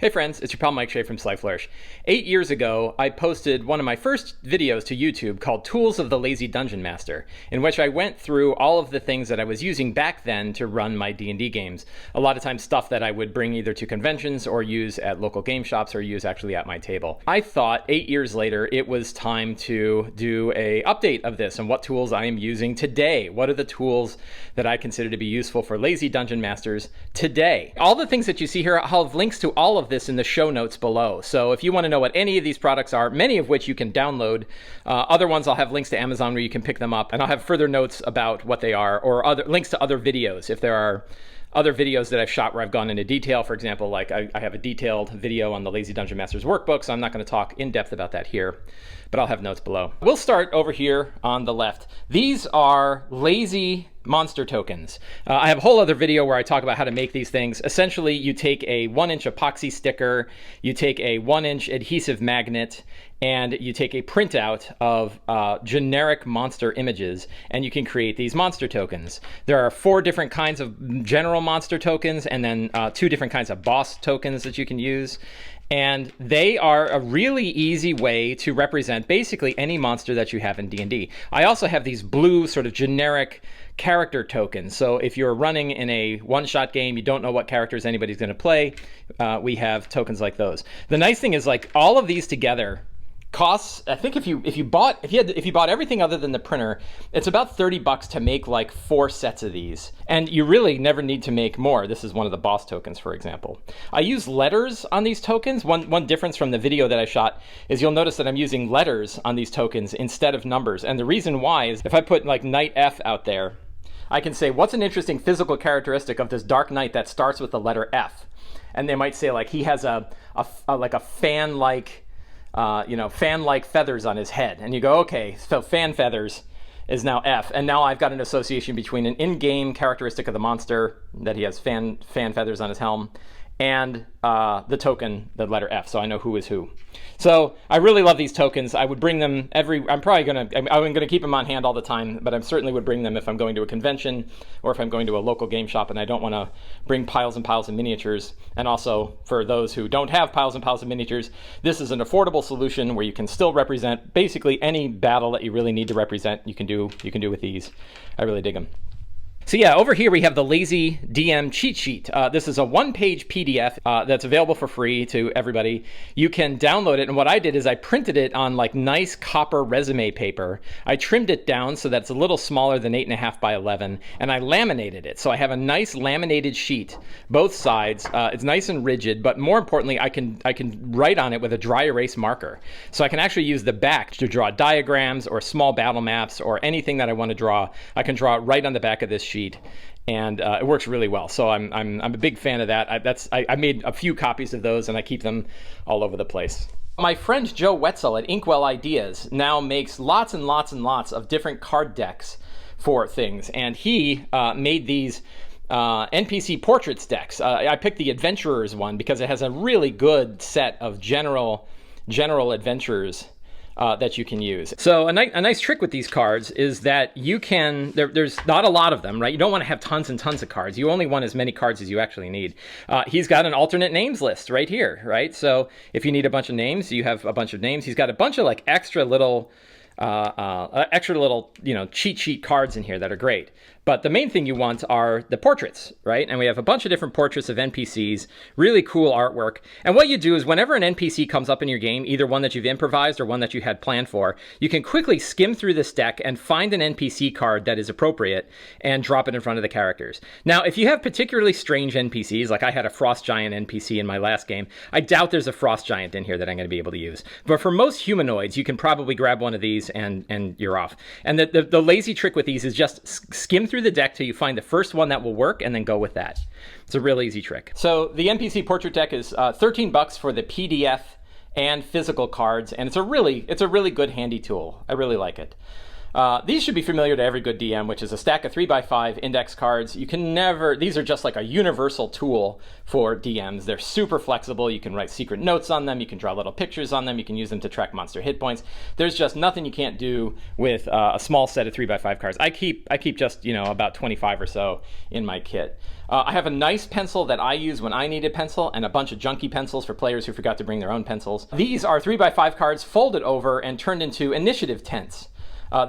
Hey friends, it's your pal Mike Shea from Flourish. 8 years ago, I posted one of my first videos to YouTube called Tools of the Lazy Dungeon Master, in which I went through all of the things that I was using back then to run my D&D games. A lot of times stuff that I would bring either to conventions or use at local game shops or use actually at my table. I thought 8 years later it was time to do a update of this and what tools I am using today. What are the tools that I consider to be useful for lazy dungeon masters today? All the things that you see here, I'll have links to all of this in the show notes below. So if you want to know what any of these products are, many of which you can download, other ones I'll have links to Amazon where you can pick them up, and I'll have further notes about what they are, or other links to other videos if there are other videos that I've shot where I've gone into detail. For example, like I have a detailed video on the Lazy Dungeon Master's Workbook, so I'm not going to talk in depth about that here, but I'll have notes below. We'll start over here on the left. These are lazy monster tokens. I have a whole other video where I talk about how to make these things. Essentially, you take a 1-inch epoxy sticker, you take a 1-inch adhesive magnet, and you take a printout of generic monster images, and you can create these monster tokens. There are 4 different kinds of general monster tokens, and then 2 different kinds of boss tokens that you can use. And they are a really easy way to represent basically any monster that you have in D&D. I also have these blue sort of generic character tokens. So if you're running in a one-shot game, you don't know what characters anybody's going to play, we have tokens like those. The nice thing is, like, all of these together costs, I think if you bought everything other than the printer, it's about $30 to make like 4 sets of these, and you really never need to make more. This is one of the boss tokens, for example. I use letters on these tokens. One difference from the video that I shot is you'll notice that I'm using letters on these tokens instead of numbers, and the reason why is if I put like Knight F out there, I can say, what's an interesting physical characteristic of this Dark Knight that starts with the letter F? And they might say, like, he has a fan-like fan-like feathers on his head. And you go, okay, so fan feathers is now F. And now I've got an association between an in-game characteristic of the monster, that he has fan feathers on his helm, and the token, the letter F, so I know who is who. So I really love these tokens. I would bring them I'm gonna keep them on hand all the time, but I certainly would bring them if I'm going to a convention or if I'm going to a local game shop and I don't want to bring piles and piles of miniatures. And also, for those who don't have piles and piles of miniatures, this is an affordable solution where you can still represent basically any battle that you really need to represent. You can do with these. I really dig them. So yeah, over here we have the Lazy DM cheat sheet. This is a 1-page PDF that's available for free to everybody. You can download it, and what I did is I printed it on like nice copper resume paper. I trimmed it down so that it's a little smaller than 8.5 by 11, and I laminated it. So I have a nice laminated sheet, both sides. It's nice and rigid, but more importantly, I can write on it with a dry erase marker. So I can actually use the back to draw diagrams or small battle maps or anything that I want to draw. I can draw it right on the back of this sheet. And it works really well. So I'm a big fan of that. I made a few copies of those and I keep them all over the place. My friend Joe Wetzel at Inkwell Ideas now makes lots and lots and lots of different card decks for things, and he made these NPC portraits decks. I picked the Adventurers one because it has a really good set of general adventurers that you can use. So a nice trick with these cards is that you can, there's not a lot of them, right? You don't want to have tons and tons of cards. You only want as many cards as you actually need. He's got an alternate names list right here, right? So if you need a bunch of names, you have a bunch of names. He's got a bunch of like extra little cheat sheet cards in here that are great. But the main thing you want are the portraits, right? And we have a bunch of different portraits of NPCs, really cool artwork. And what you do is whenever an NPC comes up in your game, either one that you've improvised or one that you had planned for, you can quickly skim through this deck and find an NPC card that is appropriate and drop it in front of the characters. Now, if you have particularly strange NPCs, like I had a Frost Giant NPC in my last game, I doubt there's a Frost Giant in here that I'm going to be able to use. But for most humanoids, you can probably grab one of these and you're off. And the lazy trick with these is just skim through the deck till you find the first one that will work and then go with that. It's a real easy trick. So the NPC portrait deck is $13 for the PDF and physical cards, and it's a really good handy tool. I really like it. These should be familiar to every good DM, which is a stack of 3x5 index cards. You can never, these are just like a universal tool for DMs. They're super flexible. You can write secret notes on them. You can draw little pictures on them. You can use them to track monster hit points. There's just nothing you can't do with a small set of 3x5 cards. I keep just, about 25 or so in my kit. I have a nice pencil that I use when I need a pencil, and a bunch of junky pencils for players who forgot to bring their own pencils. These are 3x5 cards folded over and turned into initiative tents.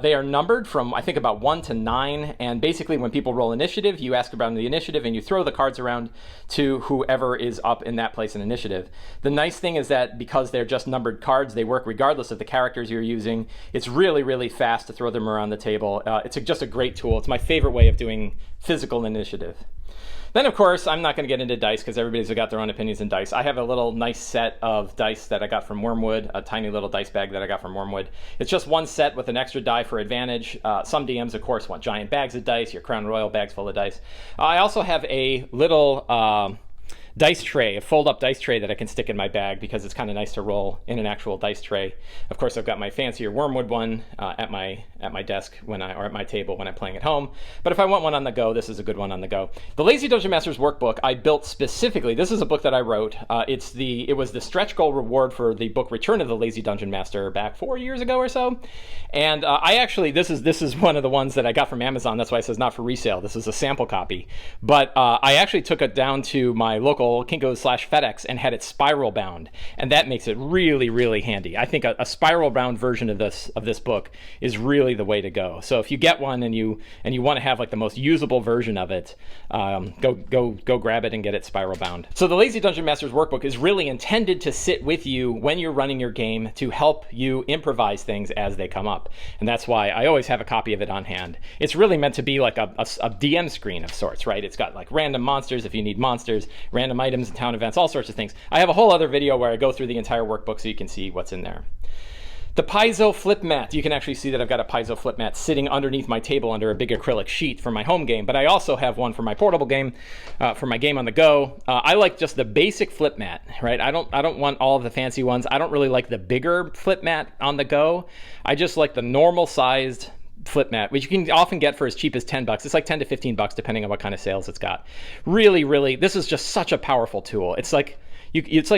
They are numbered from, I think, about 1 to 9, and basically when people roll initiative, you ask about the initiative and you throw the cards around to whoever is up in that place in initiative. The nice thing is that because they're just numbered cards, they work regardless of the characters you're using. It's really, really fast to throw them around the table. It's just a great tool. It's my favorite way of doing physical initiative. Then, of course, I'm not going to get into dice because everybody's got their own opinions in dice. I have a little nice set of dice that I got from Wyrmwood, a tiny little dice bag that I got from Wyrmwood. It's just one set with an extra die for advantage. Some DMs, of course, want giant bags of dice, your Crown Royal bags full of dice. I also have a little dice tray, a fold-up dice tray that I can stick in my bag because it's kind of nice to roll in an actual dice tray. Of course, I've got my fancier Wyrmwood one at my desk or at my table when I'm playing at home. But if I want one on the go, this is a good one on the go. The Lazy Dungeon Master's Workbook I built specifically. This is a book that I wrote. It was the stretch goal reward for the book Return of the Lazy Dungeon Master back 4 years ago or so. And this is one of the ones that I got from Amazon. That's why it says not for resale. This is a sample copy. But I actually took it down to my local Kinko's/FedEx and had it spiral bound, and that makes it really, really handy. I think a spiral bound version of this book is really the way to go. So if you get one and you want to have like the most usable version of it, go grab it and get it spiral bound. So the Lazy Dungeon Master's Workbook is really intended to sit with you when you're running your game to help you improvise things as they come up, and that's why I always have a copy of it on hand. It's really meant to be like a DM screen of sorts, right? It's got like random monsters if you need monsters, random items and town events, all sorts of things. I have a whole other video where I go through the entire workbook so you can see what's in there. The Paizo flip mat. You can actually see that I've got a Paizo flip mat sitting underneath my table under a big acrylic sheet for my home game, but I also have one for my portable game, for my game on the go. I like just the basic flip mat, right? I don't want all of the fancy ones. I don't really like the bigger flip mat on the go. I just like the normal sized flip mat, which you can often get for as cheap as $10. It's like $10 to $15 depending on what kind of sales it's got. Really, really, this is just such a powerful tool. It's like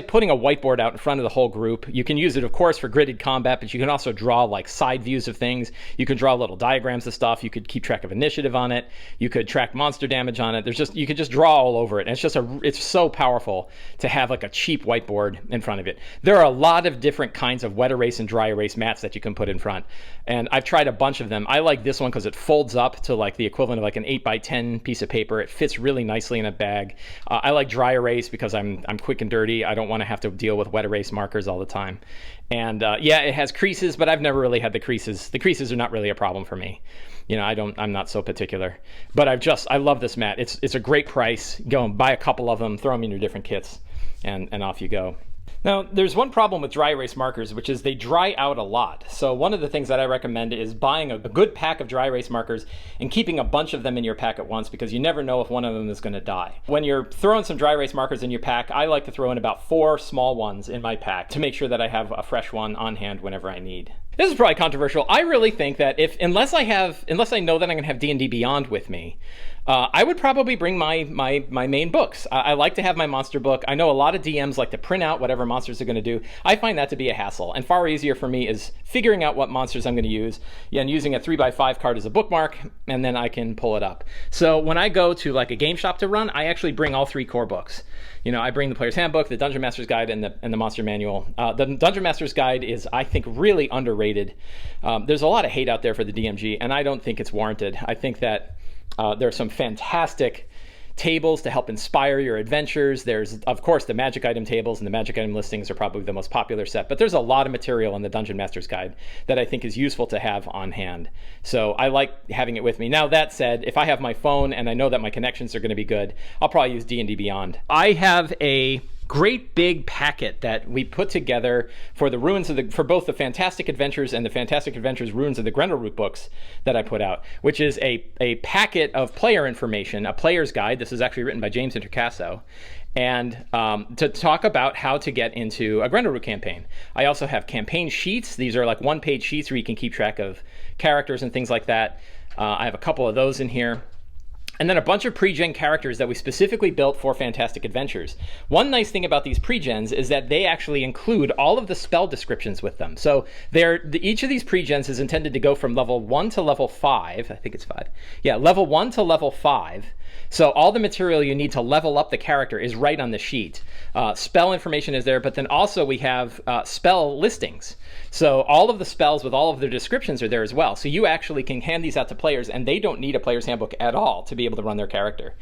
putting a whiteboard out in front of the whole group. You can use it, of course, for gridded combat, but you can also draw like side views of things. You can draw little diagrams of stuff. You could keep track of initiative on it. You could track monster damage on it. You could just draw all over it. And it's so powerful to have like a cheap whiteboard in front of it. There are a lot of different kinds of wet erase and dry erase mats that you can put in front. And I've tried a bunch of them. I like this one because it folds up to like the equivalent of like an 8x10 piece of paper. It fits really nicely in a bag. I like dry erase because I'm quick and dirty. I don't want to have to deal with wet erase markers all the time. And yeah, it has creases, but I've never really had the creases. The creases are not really a problem for me. I'm not so particular. But I love this mat. It's a great price. Go and buy a couple of them, throw them in your different kits, and off you go. Now, there's one problem with dry erase markers, which is they dry out a lot. So one of the things that I recommend is buying a good pack of dry erase markers and keeping a bunch of them in your pack at once, because you never know if one of them is going to die. When you're throwing some dry erase markers in your pack, I like to throw in about 4 small ones in my pack to make sure that I have a fresh one on hand whenever I need. This is probably controversial. I really think that unless I know that I'm going to have D&D Beyond with me, I would probably bring my main books. I like to have my monster book. I know a lot of DMs like to print out whatever monsters they're going to do. I find that to be a hassle, and far easier for me is figuring out what monsters I'm going to use and using a 3x5 card as a bookmark, and then I can pull it up. So when I go to like a game shop to run, I actually bring all 3 core books. I bring the Player's Handbook, the Dungeon Master's Guide, and the Monster Manual. The Dungeon Master's Guide is, I think, really underrated. There's a lot of hate out there for the DMG, and I don't think it's warranted. I think that there are some fantastic tables to help inspire your adventures. There's, of course, the magic item tables, and the magic item listings are probably the most popular set, but there's a lot of material in the Dungeon Master's Guide that I think is useful to have on hand. So I like having it with me. Now, that said, if I have my phone and I know that my connections are going to be good, I'll probably use D&D Beyond. I have a great big packet that we put together for both the Fantastic Adventures and the Fantastic Adventures Ruins of the Grendelroot books that I put out, which is a packet of player information, a player's guide. This is actually written by James Intercasso, and to talk about how to get into a Wyrmwood campaign. I also have campaign sheets. These are like one-page sheets where you can keep track of characters and things like that. I have a couple of those in here. And then a bunch of pre-gen characters that we specifically built for Fantastic Adventures. One nice thing about these pre-gens is that they actually include all of the spell descriptions with them. So each of these pre-gens is intended to go from level 1 to level 5. I think it's 5. Yeah, level 1 to level 5. So all the material you need to level up the character is right on the sheet. Spell information is there, but then also we have spell listings. So all of the spells with all of their descriptions are there as well. So you actually can hand these out to players, and they don't need a player's handbook at all to be able to run their character.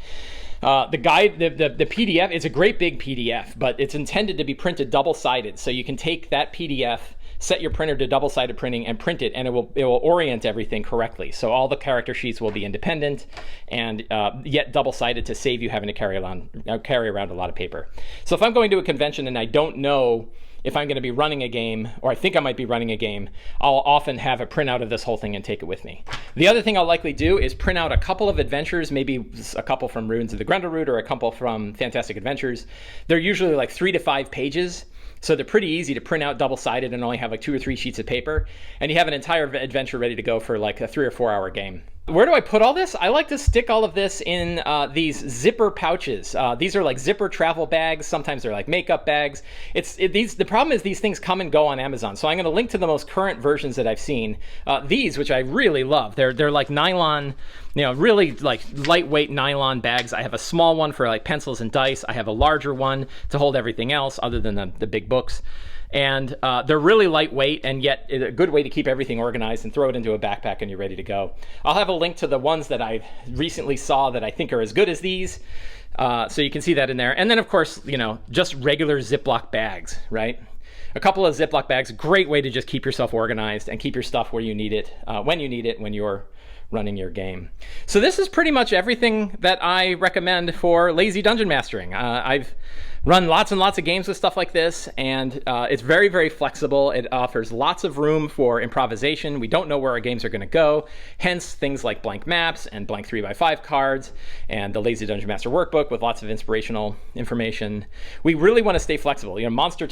The guide, the PDF, is a great big PDF, but it's intended to be printed double-sided. So you can take that PDF, set your printer to double-sided printing, and print it, and it will orient everything correctly. So all the character sheets will be independent and yet double-sided to save you having to carry around a lot of paper. So if I'm going to a convention and I don't know if I'm going to be running a game, or I think I might be running a game, I'll often have a printout of this whole thing and take it with me. The other thing I'll likely do is print out a couple of adventures, maybe a couple from Ruins of the Wyrmwood or a couple from Fantastic Adventures. They're usually like 3 to 5 pages. So they're pretty easy to print out double-sided and only have like 2 or 3 sheets of paper. And you have an entire adventure ready to go for like a 3 or 4 hour game. Where do I put all this? I like to stick all of this in these zipper pouches. These are like zipper travel bags. Sometimes they're like makeup bags. The problem is these things come and go on Amazon. So I'm going to link to the most current versions that I've seen. These, which I really love, they're like nylon, really like lightweight nylon bags. I have a small one for like pencils and dice. I have a larger one to hold everything else other than the big books. And they're really lightweight, and yet a good way to keep everything organized and throw it into a backpack and you're ready to go. I'll have a link to the ones that I recently saw that I think are as good as these. So you can see that in there. And then, of course, just regular Ziploc bags, right? A couple of Ziploc bags, great way to just keep yourself organized and keep your stuff where you need it, when you're running your game. So this is pretty much everything that I recommend for lazy dungeon mastering. I've run lots and lots of games with stuff like this, and it's very, very flexible. It offers lots of room for improvisation. We don't know where our games are going to go, hence things like blank maps and blank 3x5 cards and the Lazy Dungeon Master Workbook with lots of inspirational information. We really want to stay flexible. Monster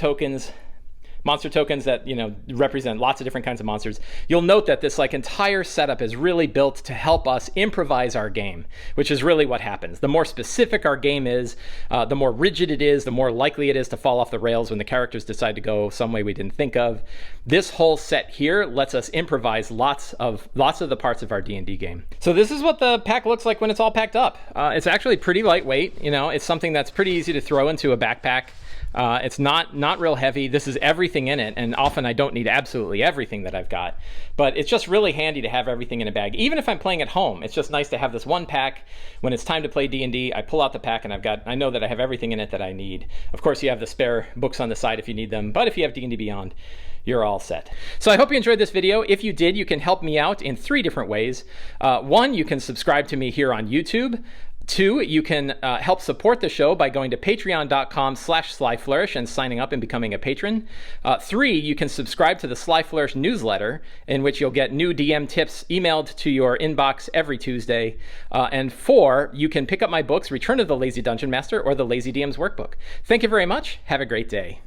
tokens that represent lots of different kinds of monsters. You'll note that this entire setup is really built to help us improvise our game, which is really what happens. The more specific our game is, the more rigid it is, the more likely it is to fall off the rails when the characters decide to go some way we didn't think of. This whole set here lets us improvise lots of the parts of our D&D game. So this is what the pack looks like when it's all packed up. It's actually pretty lightweight. It's something that's pretty easy to throw into a backpack. It's not real heavy. This is everything in it, and often I don't need absolutely everything that I've got, but it's just really handy to have everything in a bag. Even if I'm playing at home, it's just nice to have this one pack. When it's time to play D&D, I pull out the pack and I know that I have everything in it that I need. Of course, you have the spare books on the side if you need them, but if you have D&D Beyond, you're all set. So I hope you enjoyed this video. If you did, you can help me out in 3 different ways. 1, you can subscribe to me here on YouTube. 2, you can help support the show by going to patreon.com/slyflourish and signing up and becoming a patron. 3, you can subscribe to the Sly Flourish newsletter, in which you'll get new DM tips emailed to your inbox every Tuesday. And 4, you can pick up my books, Return of the Lazy Dungeon Master or the Lazy DM's Workbook. Thank you very much. Have a great day.